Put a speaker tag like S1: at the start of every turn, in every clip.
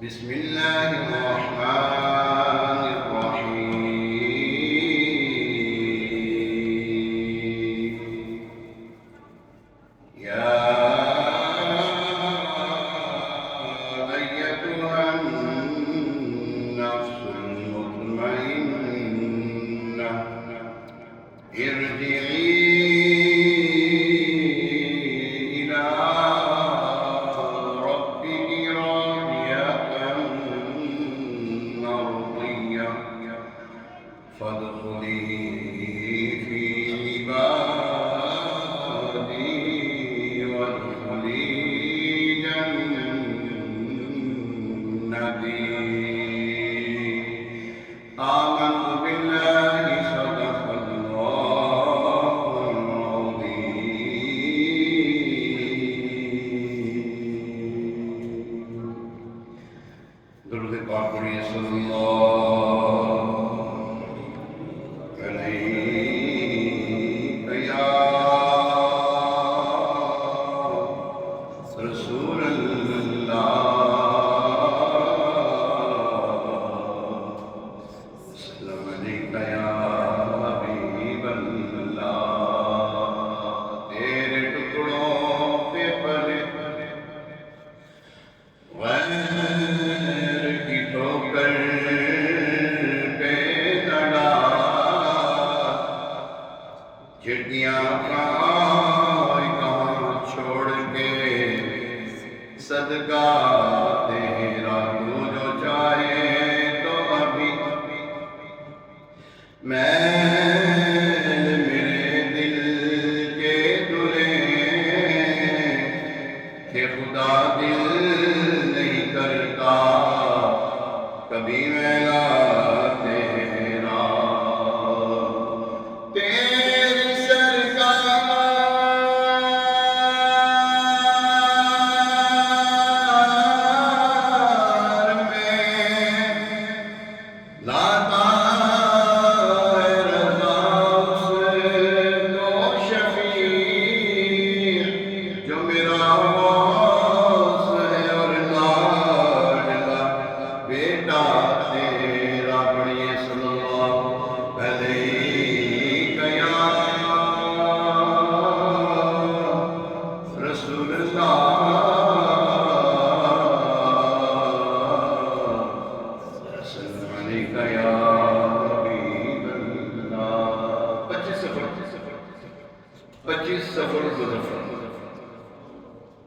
S1: بسم الله الرحمن الرحيم يا أيتها النفس المطمئنة ارجعي إلى ربك راضية مرضية فادخلي في عبادي وادخلي جنتي آمنت بالله صدق الله العظيم. درود پاک پڑھیے صلی اللہ علیہ یا رسول اللہ، السلام علیکم یا حبیب اللہ. تیرے ٹکڑوں پہ پلے غیر کی ٹھوکر پہ نہ چٹیاں کہاں چھوڑ کے صدقہ تیرا تو جو چاہے تو ابھی میل میرے دل کے دلے کہ خدا دل نہیں کرتا کبھی میلا تیرا. تیری سرکار میں لاتا ہے رضا اس کو شفیع جو میرا غوث ہے اور لاڈلا بیٹا تیرا. پڑھیے صلی اللہ علیہ یا رسول اللہ، السلام علیکم یا حبیب اللہ. 25 سفر گزر،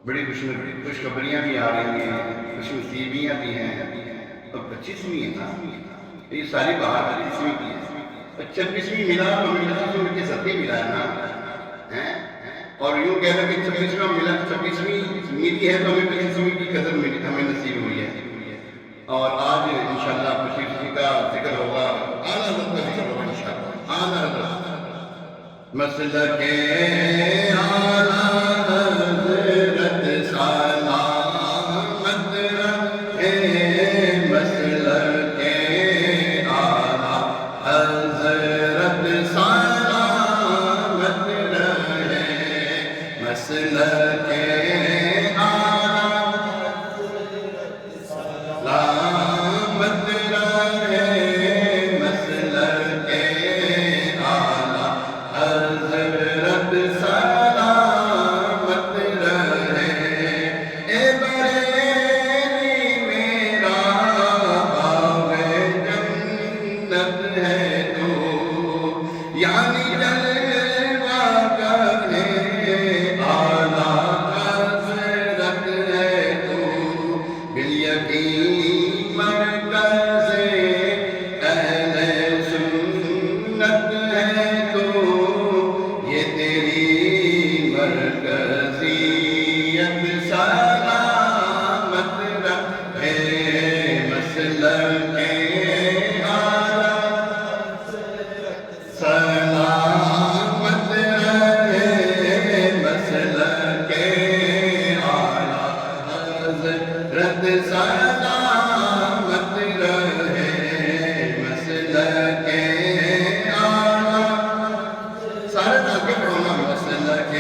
S1: بڑی خوشخبریاں بھی آ رہی ہیں، خوش نصیبیاں بھی ہیں، اور 25ویں ہے نا، یہ ساری بہار 25ویں کی ہے. 26ویں ملا تو ہمیں 25ویں کے ساتھ ہی ملا ہے نا، اور یوں کہہ رہے کہ 26واں ملا، 26ویں ملی ہے تو ہمیں 25ویں کی قدر ملی، ہمیں نصیب ہوئی ہے. اور آج انشاءاللہ 25ویں کا ذکر ہوگا، اعلیٰ حضرت کا ذکر ہوگا انشاءاللہ. اعلیٰ حضرت مسلک اعلیٰ حضرت سلامت رہے، مسلک اعلیٰ حضرت سلامت رہے، مسلک سلامت رہے، مسلک اعلیٰ حضرت سلامت رہے. اے بریلی میرا باغ جنت ہے تو، یعنی جلوہ کرے اعلیٰ حضرت ہے تو، بالیقین مرکز اہل سنت ہے تو، یہ تیری مرکزیت سلامت رہے، مسلک اعلیٰ سلامت رہے، مسلک اعلیٰ حضرت سلامت رہے، مسلک اعلیٰ. سارے آگے پڑھو نا. مسلک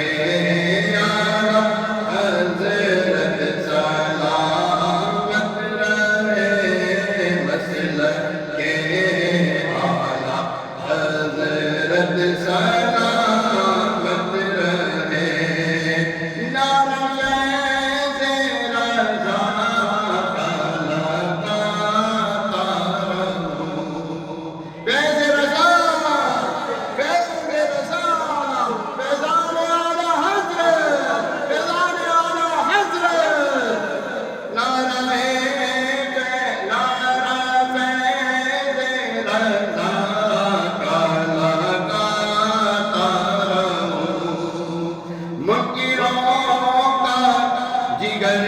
S1: اعلیٰ حضرت سلامت رہے، کر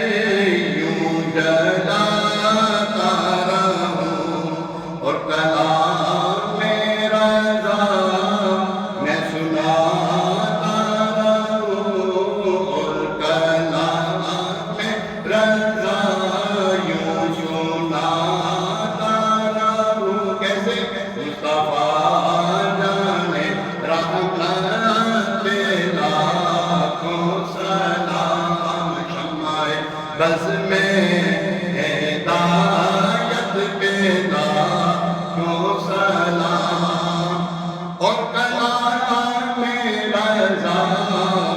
S1: یوں جلاتا رہوں اور کلام میرا میں سناتا رہوں اور کلام میرا یوں سناتا رہوں. کیسے؟ مصطفیٰ جانے رحمت لاکھوں سلام شمع بز میں ہدایت کے لاکھوں سلام اور کلام میرا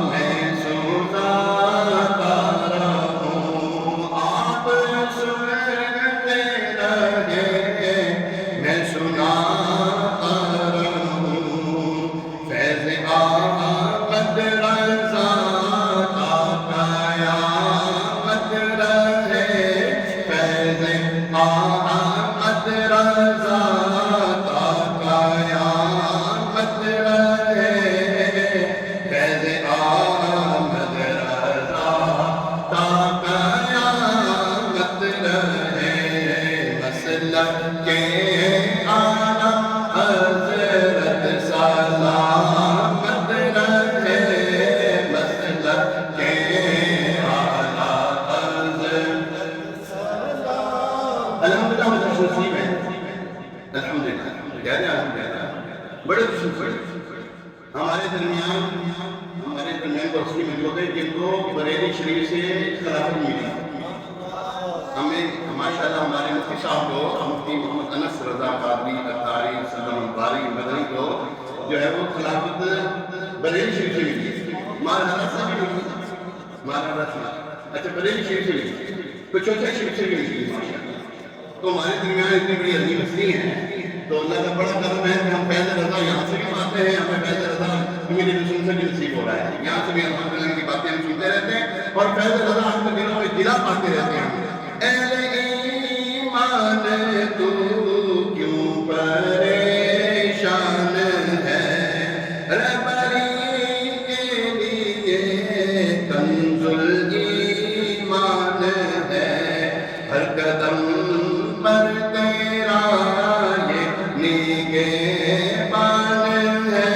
S1: میں سناتا رہوں. آپ سنتے رہے میں سناتا رہوں. فیض آمد رضا تا قیامت رہے. فیض آمد رضا تا قیامت رہے. فیض آمد رضا تا قیامت رہے. مسلک کے آنا حضرت سلامت رہے. مسلک کے آنا حضرت الحمدللہ مجھے خوش نصیب ہے. الحمدللہ کہہ رہے ہیں الحمدللہ بڑے خوش نصیب ہیں. ہمارے درمیان روشنی ملی ہوتے ہیں جن کو بریلی شریف سے خلافت ملی. ہمیں ماشاءاللہ ہمارے مفتی صاحب کو مفتی محمد انس رضا قادری اتاری سلم الباری مدنی کو جو ہے وہ خلافت بریلی شریف سے ملی. مارحلہ سے بھی ملی. مارحلہ سے اچھا بریلی شریف سے ملی. کچھ چوتھے شریف سے بھی ملی ماشاءاللہ. تو ہمارے درمیان اتنی بڑی عظیم ہستی ہیں تو اللہ کا بڑا کرم ہے کہ ہم فیض رضا یہاں سے بھی پاتے ہیں. ہمیں فیض رضا میری رسول سے بھی نصیب ہو رہا ہے. یہاں سے بھی الحمدللہ کی باتیں ہم سنتے رہتے ہیں اور فیض رضا ہم کے دلوں میں جلا پاتے رہتے ہیں. اہل ایمان تو کیوں پریشان ہے رہبری کے لیے کنز الایمان ہے. ہر قدم پر تیرا یہ نگہبان ہے.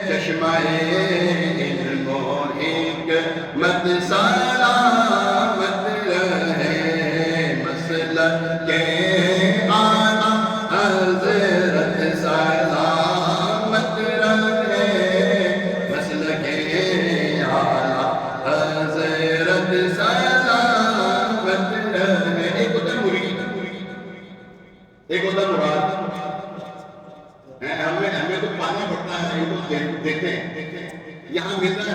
S1: چشمہ علم و حکمت سلامت رہے. مسلک کے آنا حضرت سلامت رہے. مسلک کے آنا حضرت سلامت رہے. ایک ہوتا ہے مرید, ایک ہوتا ہے مراد. ہمیں تو پانا پڑتا ہے, ان کو دیتے ہیں. یہاں ملتا ہے,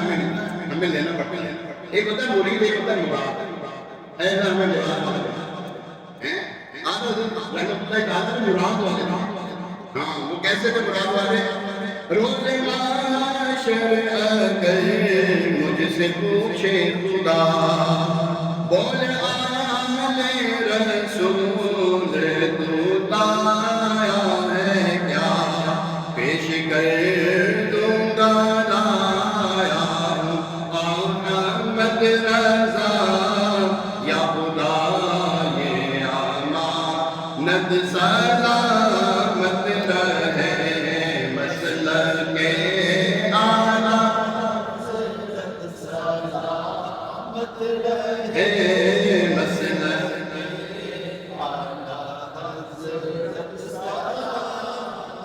S1: ہمیں لینا پڑتا ہے. ایک ہوتا ہے مرید, ایک ہوتا ہے مراد. ایسا ہمیں مراد والے آج حضرت رحمت اللہ تعالیٰ مراد والے. ہاں وہ کیسے تھے مراد والے؟ روز معاشر اگر مجھ سے پوچھے خدا بول آل رسول تو لایا ہے کیا پیش کر دوں گا لایا ہوں احمد رضا یا خدا یہ امانت سلامت رہے. مسلک کے آنا سلامت رہے. مسلک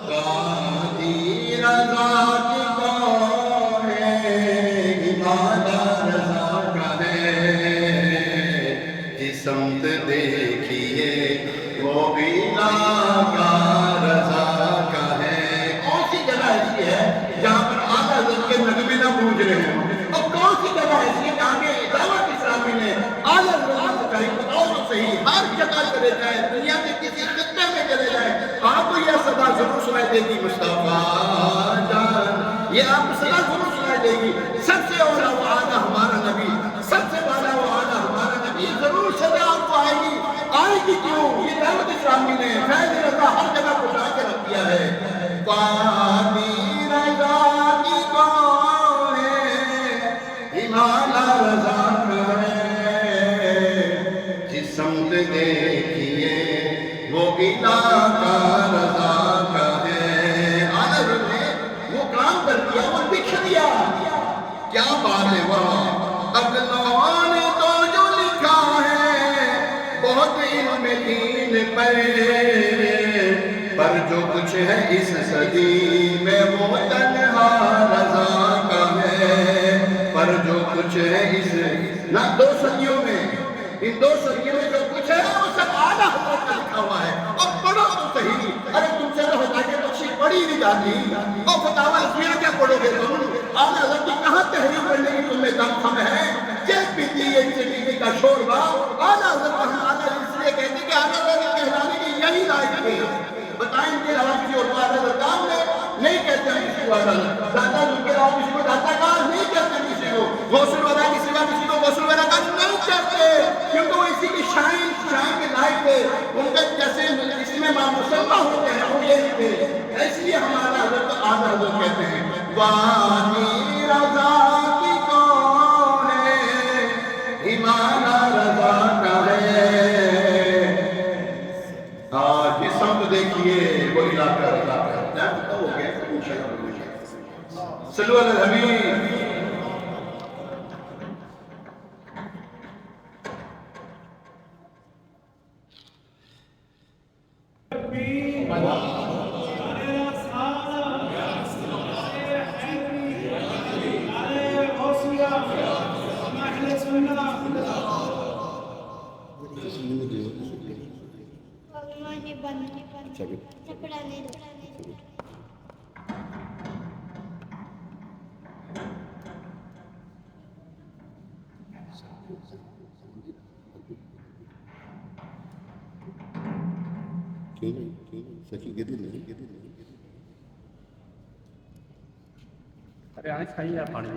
S1: قاضی رضا کی کو ہے عبادہ رضا کا ہے. جس سمت دیکھیے وہ بھی کا رضا کا ہے. کون سی جگہ ایسی ہے جہاں پر آقا حضرت کے نغمے نہ گونج رہے ہیں؟ اور کون سی جگہ ایسی ہے جہاں کے دعوت اسلامی نے اعلیٰ حضرت سے کہیں بتاؤ تو صحیح ہر جگہ چلے جائیں, دنیا کے کسی خطے میں چلے جائیں, آپ کو یہ صدا ضرور سنائی دے گی مصطفیٰ جان. یہ آپ کو صدا ضرور سنائی دے گی. سب سے اولا و اعلیٰ ہمارا نبی, سب سے بالا و اعلیٰ ہمارا نبی. ضرور صدا آپ کو آئے گی. آئے گی کیوں؟ یہ دعوت اسلامی نے فیض رضا ہر جگہ پہنچا کے رکھ دیا ہے. قاضی رضا کی کو ہے عبادہ رضا کا ہے. علاقہ رضا کا ہے. آنا نے وہ کام کر دیا، وہ لکھ دیا. کیا بات ہے وہاں. اگلوں نے تو جو لکھا ہے بہت علم دین پر جو کچھ ہے اس صدی میں وہ تنہا رضا کا ہے. پر جو کچھ ہے اس نہ 2 صدیوں میں، ان 2 صدیوں میں جو کچھ ہے وہ سب آدھا حضرت کا لکھا ہوا ہے. اور پڑھو تو صحیح. ارے تم سے تو ہوتا کہ بخشی پڑھی نہیں جاتی. اور فتاوی رضویہ کیا پڑھو گے تم؟ آدھا حضرت کی کہاں تحریر کرنے کی تم میں دم خم ہے؟ چیک پیتی ہے چیک کا شوربہ. آدھا حضرت ہم آدھا اس لیے کہتے ہیں کہ آدھا حضرت کہلانے کی یہی لائق تھی. بتائیں ان کے علاوہ کسی اور کو آدھا حضرت کام لے نہیں کہتے ہیں کسی کو آدھا حضرت. داتا ان کے علاوہ کسی کو داتا کام نہیں کہتے ہیں کسی کو. غوث الورا کسی کا کسی کو غوث الورا کام نہیں کہتے کیونکہ وہ اسی کی شائن کے لائق تھے. ان کے جیسے اس میں مسلمہ ہوتے ہیں وہ یہی تھے. اس لیے ہمارا حضرت آدھا حضرت کہتے ہیں. وانی رضا کی کون ہے ہمارا رضا کا ہے. آج یہ سب دیکھیے وہ علاقہ رضا کا ہے. ہو گیا صلو علی الحبیب.
S2: ارے آج کھائیے پانی